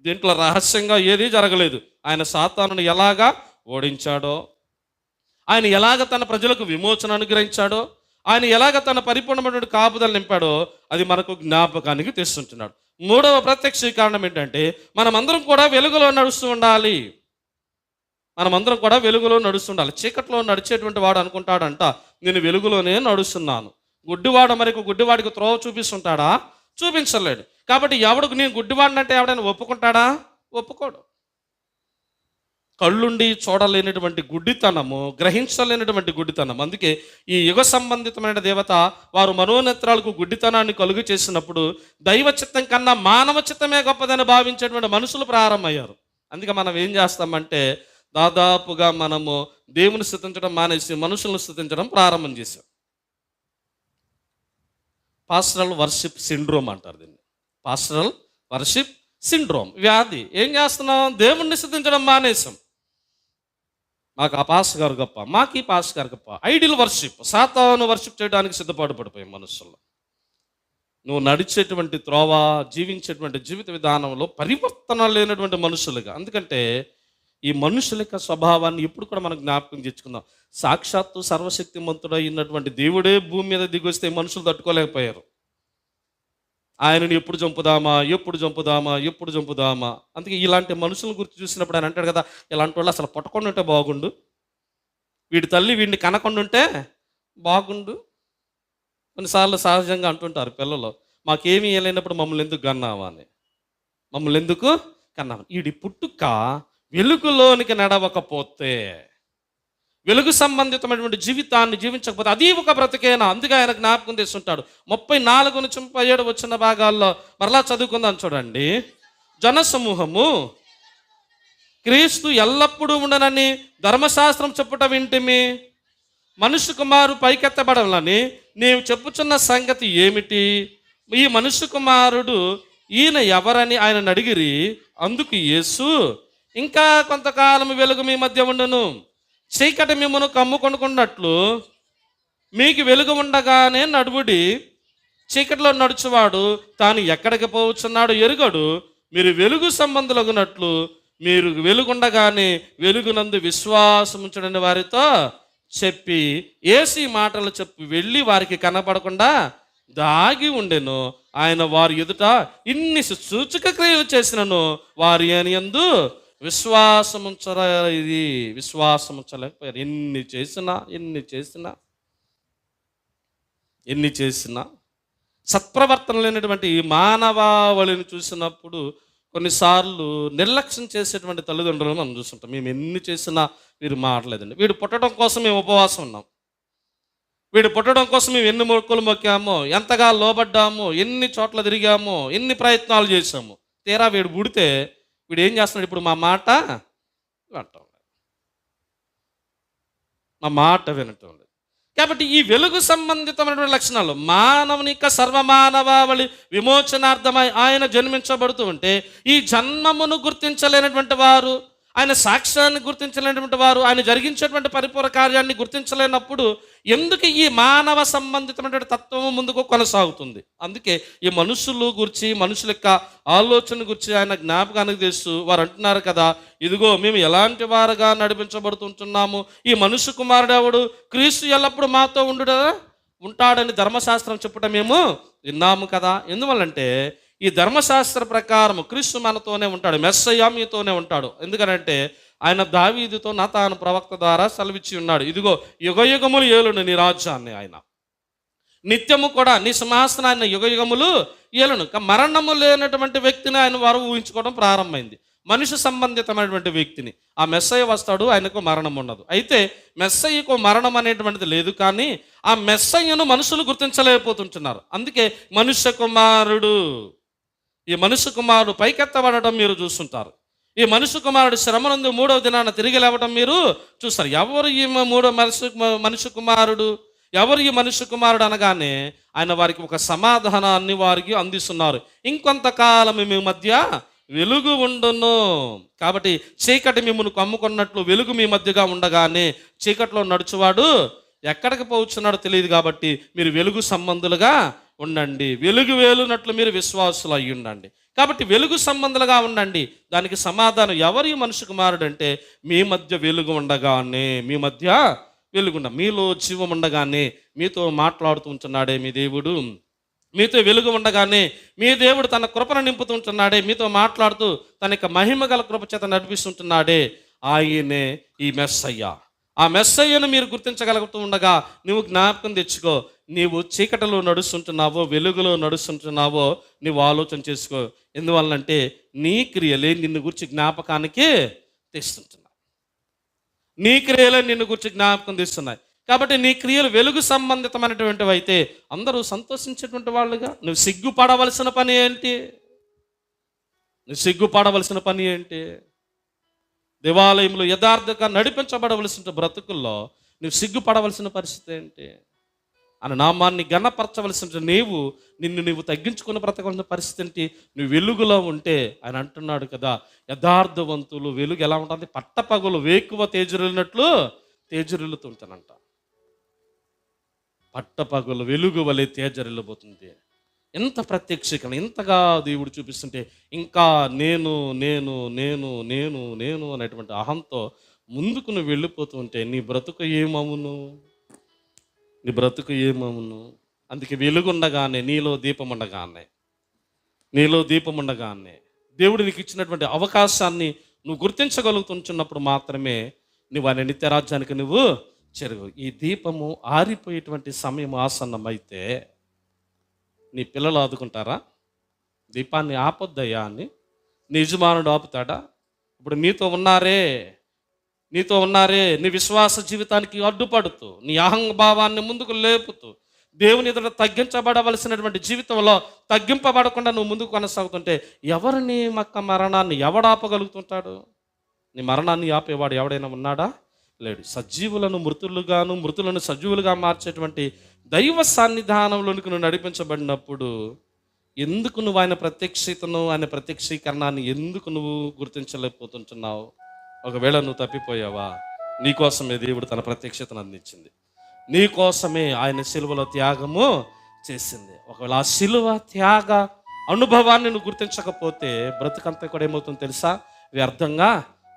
Speaker 1: దీంట్లో రహస్యంగా ఏదీ జరగలేదు. ఆయన సాతానుని ఎలాగా ఓడించాడో, ఆయన ఎలాగ తన ప్రజలకు విమోచన అనుగ్రహించాడో, ఆయన ఎలాగ తన పరిపూర్ణమైనటువంటి కాపుదలు నింపాడో అది మనకు జ్ఞాపకానికి తెస్తుంటున్నాడు. మూడవ ప్రత్యక్షీకరణం ఏంటంటే, మనమందరం కూడా వెలుగులో నడుస్తూ ఉండాలి. చీకట్లో నడిచేటువంటి వాడు అనుకుంటాడంట, నేను వెలుగులోనే నడుస్తున్నాను. గుడ్డివాడు గుడ్డివాడికి త్రోవ చూపిస్తుంటాడా? చూపించలేడు. కాబట్టి ఎవడు నేను గుడ్డివాడినంటే ఎవడైనా ఒప్పుకుంటాడా? ఒప్పుకోడు. కళ్ళుండి చూడలేనటువంటి గుడ్డితనము, గ్రహించలేనటువంటి గుడ్డితనం. అందుకే ఈ యుగ సంబంధితమైన దేవత వారు మనోనేత్రాలకు గుడ్డితనాన్ని కలుగు చేసినప్పుడు దైవ చిత్తం కన్నా మానవ చిత్తమే గొప్పదని భావించేటువంటి మనుషులు ప్రారంభమయ్యారు. అందుకే మనం ఏం చేస్తామంటే దాదాపుగా మనము దేవుని స్తుతించడం మానేసి మనుషులను స్తుతించడం ప్రారంభం చేశాం. పాస్టరల్ వర్షిప్ సిండ్రోమ్ అంటారు దీన్ని. పాస్టరల్ వర్షిప్ సిండ్రోమ్ వ్యాధి. ఏం చేస్తున్నాం? దేవుణ్ణి స్తుతించడం మానేసాం. మాకు ఆ పాస్ గారు గొప్ప, మాకు ఈ పాస్ గారు గొప్ప. ఐడియల్ వర్షిప్, సాతాను వర్షిప్ చేయడానికి సిద్ధపాటు పడిపోయాం మనుషుల్లో. నువ్వు నడిచేటువంటి త్రోవ, జీవించేటువంటి జీవిత విధానంలో పరివర్తన లేనటువంటి మనుషులుగా. ఎందుకంటే ఈ మనుషుల యొక్క స్వభావాన్ని ఎప్పుడు కూడా మనం జ్ఞాపకం తెచ్చుకుందాం. సాక్షాత్తు సర్వశక్తిమంతుడైనటువంటి దేవుడే భూమి మీద దిగొస్తే మనుషులు తట్టుకోలేకపోయారు. ఆయనని ఎప్పుడు చంపుదామా. అందుకే ఇలాంటి మనుషులను గురించి చూసినప్పుడు ఆయన అంటాడు కదా, ఇలాంటి వాళ్ళు అసలు పుట్టకుండా ఉంటే బాగుండు, వీడి తల్లి వీడిని కనకుండా ఉంటే బాగుండు. కొన్నిసార్లు సహజంగా అంటుంటారు పిల్లలు, మాకేమీ లేనప్పుడు మమ్మల్ని ఎందుకు కన్నావా. వీడి పుట్టుక వెలుగులోనికి నడవకపోతే, వెలుగు సంబంధితమైనటువంటి జీవితాన్ని జీవించకపోతే అది ఒక బ్రతికేనా. అందుకే ఆయన జ్ఞాపకం చేస్తుంటాడు. 34-37 వచ్చిన భాగాల్లో మరలా చదువుకుందాం చూడండి. జనసమూహము క్రీస్తు ఎల్లప్పుడూ ఉండనని ధర్మశాస్త్రం చెప్పుట వింటిమి, మనుష్య కుమారు పైకెత్తబడాలని నీవు చెప్పుచున్న సంగతి ఏమిటి? ఈ మనుష్య కుమారుడు ఈయన ఎవరని ఆయన అడిగిరి. అందుకు యేసు, ఇంకా కొంతకాలం వెలుగు మీ మధ్య ఉండును, చీకటి మిమ్మను కమ్ముకొనుకున్నట్లు మీకు వెలుగు ఉండగానే నడువుడి. చీకటిలో నడుచువాడు తాను ఎక్కడికి పోవచ్చున్నాడు ఎరుగడు. మీరు వెలుగు సంబంధులగునట్లు మీరు వెలుగుండగానే వెలుగునందు విశ్వాసం ఉంచడని వారితో చెప్పి ఏసి మాటలు చెప్పి వెళ్ళి వారికి కనపడకుండా దాగి ఉండెను. ఆయన వారి ఎదుట ఇన్ని సూచక క్రియలు చేసినను వారి అని యందు విశ్వాసం ఉంచలేకపోయారు. ఎన్ని చేసినా సత్ప్రవర్తన లేనటువంటి ఈ మానవావళిని చూసినప్పుడు కొన్నిసార్లు నిర్లక్ష్యం చేసేటువంటి తల్లిదండ్రులను మనం చూస్తుంటాం. మేము ఎన్ని చేసినా వీరు మారలేదండి. వీడు పుట్టడం కోసం మేము ఉపవాసం ఉన్నాం, వీడు పుట్టడం కోసం మేము ఎన్ని మొక్కులు మొక్కామో, ఎంతగా లోబడ్డామో, ఎన్ని చోట్ల తిరిగామో, ఎన్ని ప్రయత్నాలు చేసాము. తీరా వీడు పుడితే వీడు ఏం చేస్తున్నాడు? ఇప్పుడు మా మాట వినటం లేదు. కాబట్టి ఈ వెలుగు సంబంధితమైనటువంటి లక్షణాలు మానవుని యొక్క సర్వమానవావళి విమోచనార్థమై ఆయన జన్మించబడుతూ ఉంటే ఈ జన్మమును గుర్తించలేనటువంటి వారు, ఆయన సాక్ష్యాన్ని గుర్తించలేనటువంటి వారు, ఆయన జరిగించేటువంటి పరిపూర్ణ కార్యాన్ని గుర్తించలేనప్పుడు ఎందుకు ఈ మానవ సంబంధితమైనటువంటి తత్వం ముందుకు కొనసాగుతుంది? అందుకే ఈ మనుషులు గురించి, మనుషుల యొక్క ఆలోచన గురించి ఆయన జ్ఞాపకానికి తెస్తూ వారు అంటున్నారు కదా, ఇదిగో మేము ఎలాంటి వారుగా నడిపించబడుతుంటున్నాము, ఈ మనుష్య కుమారుడు ఎవడు, క్రీస్తు ఎల్లప్పుడూ మాతో ఉంటాడని ధర్మశాస్త్రం చెప్పటం మేము విన్నాము కదా. ఎందువల్లంటే ఈ ధర్మశాస్త్ర ప్రకారం క్రీస్తు మనతోనే ఉంటాడు, మెస్సయ్య మీతోనే ఉంటాడు. ఎందుకనంటే ఆయన దావీదుతో నాతాను ప్రవక్త ద్వారా సెలవిచ్చి ఉన్నాడు, ఇదిగో యుగయుగములు ఏలును నీ రాజ్యాన్ని, ఆయన నిత్యము కూడా నీ సింహాసనాన్ని యుగయుగములు ఏలును. మరణము లేనటువంటి వ్యక్తిని ఆయన వారు ఊహించుకోవడం ప్రారంభమైంది, మనిషి సంబంధితమైనటువంటి వ్యక్తిని. ఆ మెస్సయ్య వస్తాడు, ఆయనకు మరణం ఉండదు. అయితే మెస్సయ్యకు మరణం అనేటువంటిది లేదు, కానీ ఆ మెస్సయ్యను మనుషులు గుర్తించలేకపోతుంటున్నారు. అందుకే మనుష్య కుమారుడు, ఈ మనుష్య కుమారుడు పైకెత్తబడటం మీరు చూస్తుంటారు. ఈ మనుష్య కుమారుడు శ్రమనందు 3వ దినాన తిరిగి లేవటం మీరు చూస్తారు. ఎవరు ఈ మనుష్య కుమారుడు, ఎవరు ఈ మనుష్య కుమారుడు అనగానే ఆయన వారికి ఒక సమాధానాన్ని వారికి అందిస్తున్నారు. ఇంకొంతకాలం మీ మధ్య వెలుగు ఉండును, కాబట్టి చీకటి మిమ్మల్ని కమ్ముకున్నట్లు వెలుగు మీ మధ్యగా ఉండగానే చీకట్లో నడుచువాడు ఎక్కడికి పోవచ్చున్నాడో తెలియదు, కాబట్టి మీరు వెలుగు సంబంధులుగా ఉండండి, వెలుగు వేలునట్లు మీరు విశ్వాసులు అయ్యి ఉండండి. కాబట్టి వెలుగు సంబంధులుగా ఉండండి. దానికి సమాధానం ఎవరు ఈ మనుష్య కుమారుడు అంటే, మీ మధ్య వెలుగు ఉండగానే, మీ మధ్య వెలుగుండ, మీలో జీవం ఉండగానే మీతో మాట్లాడుతూ ఉంటున్నాడే మీ దేవుడు, మీతో వెలుగు ఉండగానే మీ దేవుడు తన కృపను నింపుతుంటున్నాడే, మీతో మాట్లాడుతూ తన యొక్క మహిమ గల కృప చేత నడిపిస్తుంటున్నాడే, ఆయనే ఈ మెస్సయ్య. ఆ మెస్సయ్యను మీరు గుర్తించగలుగుతూ ఉండగా నువ్వు జ్ఞాపకం తెచ్చుకో, నీవు చీకటిలో నడుస్తుంటున్నావో వెలుగులో నడుస్తుంటున్నావో నువ్వు ఆలోచన చేసుకో. ఎందువల్లంటే నీ క్రియలే నిన్ను గురించి జ్ఞాపకానికి తెస్తుంటున్నాయి, నీ క్రియలే నిన్ను గురించి జ్ఞాపకం తెస్తున్నాయి. కాబట్టి నీ క్రియలు వెలుగు సంబంధితమైనటువంటివి అయితే అందరూ సంతోషించేటువంటి వాళ్ళుగా. నువ్వు సిగ్గుపడవలసిన పని ఏంటి? నువ్వు సిగ్గుపడవలసిన పని ఏంటి? దేవాలయంలో యథార్థంగా నడిపించబడవలసిన బ్రతుకుల్లో నువ్వు సిగ్గుపడవలసిన పరిస్థితి ఏంటి? అని నామాన్ని ఘనపరచవలసిన నిన్ను నువ్వు తగ్గించుకుని బ్రతకవలసిన పరిస్థితి ఏంటి? నువ్వు వెలుగులో ఉంటే ఆయన అంటున్నాడు కదా, యథార్థవంతులు వెలుగు ఎలా ఉంటుంది, పట్టపగలు వేకువ తేజరిల్లినట్లు తేజరిల్లుతుంటానంట. పట్టపగలు వెలుగు వలె తేజరిల్లిపోతుంది. ఎంత ప్రత్యక్షీకరణ, ఇంతగా దేవుడు చూపిస్తుంటే ఇంకా నేను నేను నేను నేను నేను అనేటువంటి అహంతో ముందుకు నువ్వు వెళ్ళిపోతూ ఉంటే నీ బ్రతుకు ఏమవును? నీ బ్రతుకు ఏమవును? అందుకే వెలుగుండగానే, నీలో దీపం ఉండగానే దేవుడు నీకు ఇచ్చినటువంటి అవకాశాన్ని నువ్వు గుర్తించగలుగుతున్నప్పుడు మాత్రమే నువ్వు ఆయన నిత్యరాజ్యానికి నువ్వు చెరుగు. ఈ దీపము ఆరిపోయేటువంటి సమయం ఆసన్నమైతే నీ పిల్లలు ఆదుకుంటారా? దీపాన్ని ఆపొద్దయ్యా అని నీ యజమానుడు ఆపుతాడా? ఇప్పుడు నీతో ఉన్నారే నీ విశ్వాస జీవితానికి అడ్డుపడుతూ, నీ అహంభావాన్ని ముందుకు లేపుతూ, దేవుని ఎదుట తగ్గించబడవలసినటువంటి జీవితంలో తగ్గింపబడకుండా నువ్వు ముందుకు కొనసాగుతుంటే ఎవరు నీ మరణాన్ని ఎవడాపగలుగుతుంటాడు? నీ మరణాన్ని ఆపేవాడు ఎవడైనా ఉన్నాడా? లేడు. సజీవులను మృతులుగాను, మృతులను సజీవులుగా మార్చేటువంటి దైవ సన్నిధానంలోనికి నువ్వు నడిపించబడినప్పుడు ఎందుకు నువ్వు ఆయన ప్రత్యక్షతను, ఆయన ప్రత్యక్షీకరణాన్ని ఎందుకు నువ్వు గుర్తించలేకపోతుంటున్నావు? ఒకవేళ నువ్వు తప్పిపోయావా, నీకోసమే దేవుడు తన ప్రత్యక్షతను అందించింది, నీకోసమే ఆయన సిలువలో త్యాగము చేసింది. ఒకవేళ ఆ సిలువ త్యాగ అనుభవాన్ని నువ్వు గుర్తించకపోతే బ్రతుకంతా కూడా ఏమవుతుందో తెలుసా? వ్యర్థంగా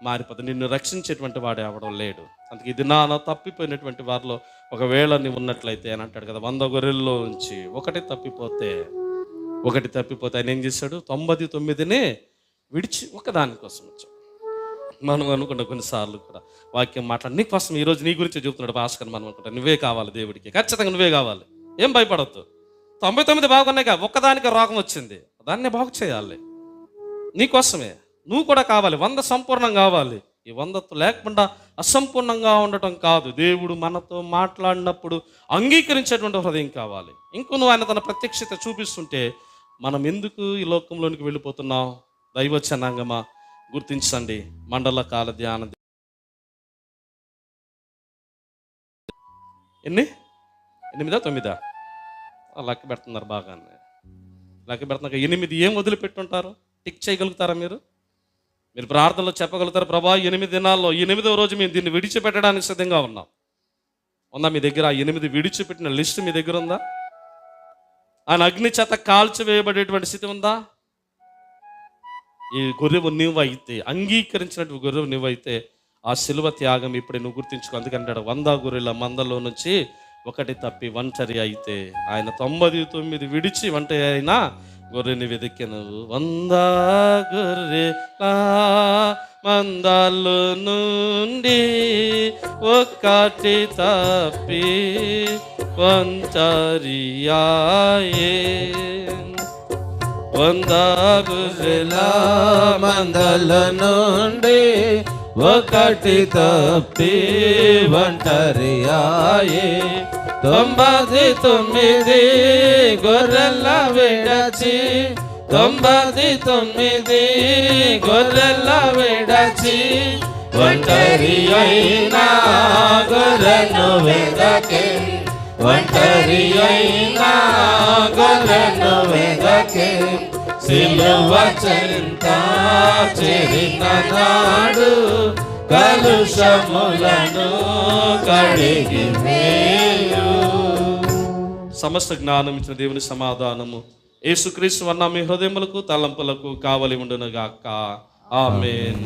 Speaker 1: మారిపోతుంది. నిన్ను రక్షించేటువంటి వాడు ఎవడం లేడు. అందుకే ఇది తప్పిపోయినటువంటి వారిలో ఒకవేళ నువ్వు ఉన్నట్లయితే అని అంటాడు కదా, 100 గొర్రెల్లో నుంచి ఒకటి తప్పిపోతే ఆయన ఏం చేశాడు? 99ని విడిచి ఒకదానికోసం వచ్చాడు. మనం అనుకుంటాం కొన్నిసార్లు కూడా వాక్యం మాట్లాడి నీకోసం ఈరోజు నీ గురించి చెబుతున్నాడు భాస్కర్. మనం అనుకుంటాం నువ్వే కావాలి దేవుడికి, ఖచ్చితంగా నువ్వే కావాలి, ఏం భయపడద్దు. 99 బాగున్నాయిగా, ఒక్కదానికి రోగం వచ్చింది, దాన్నే బాగు చేయాలి. నీకోసమే నువ్వు కూడా కావాలి, 100 సంపూర్ణం కావాలి. ఈ 100 లేకుండా అసంపూర్ణంగా ఉండటం కాదు, దేవుడు మనతో మాట్లాడినప్పుడు అంగీకరించేటువంటి హృదయం కావాలి. ఇంకో నువ్వు ఆయన తన ప్రత్యక్షత చూపిస్తుంటే మనం ఎందుకు ఈ లోకంలోనికి వెళ్ళిపోతున్నాం? దైవ జనాంగమా గుర్తించండి. మండల కాల ధ్యాన 8, 9 లెక్క పెడుతున్నారు బాగానే. లెక్క పెడుతున్నారు. 8 ఏం వదిలిపెట్టుంటారు? టిక్ చేయగలుగుతారా మీరు? మీరు ప్రార్థనలో చెప్పగలుగుతారు, ప్రభా 8 దినాల్లో 8వ రోజు మేము దీన్ని విడిచిపెట్టడానికి సిద్ధంగా ఉన్నాం. ఉందా మీ దగ్గర? ఆ 8 విడిచిపెట్టిన లిస్ట్ మీ దగ్గర ఉందా? ఆయన అగ్ని చేత కాల్చివేయబడేటువంటి స్థితి ఉందా? ఈ గొర్రెవు నువ్వైతే, అంగీకరించినట్టు గొర్రెవు నువ్వైతే, ఆ సిలువ త్యాగం ఇప్పుడే నువ్వు గుర్తించుకో. అందుకంటాడు 100 గొర్రెల మందలో నుంచి ఒకటి తప్పి ఒంటరి అయితే ఆయన 99 విడిచి ఒంటరి అయినా గొర్రెని వెతికెను. 100 గొర్రెల మందలో నుండి ఒకటి తప్పి ఒంటరి ఆయే. 100 గొర్రెల
Speaker 2: మందల నుండి ఒకటి తప్పి ఒంటరి ఆయే. 99 గొర్రెల విడచి, 99 గొర్రెల విడచి ఒంటరి అయినా గొర్రెను వెదకే. ఒంటరి అయినా గొర్రెను వెదకే. సిలువ చెంత చేరిన నాడు కలుషములను కడిగి వేయు.
Speaker 1: సమస్త జ్ఞానం ఇచ్చిన దేవుని సమాధానము యేసుక్రీస్తు వలన మీ హృదయములకు తలంపులకు కావలి ఉండునుగాక. ఆమేన్.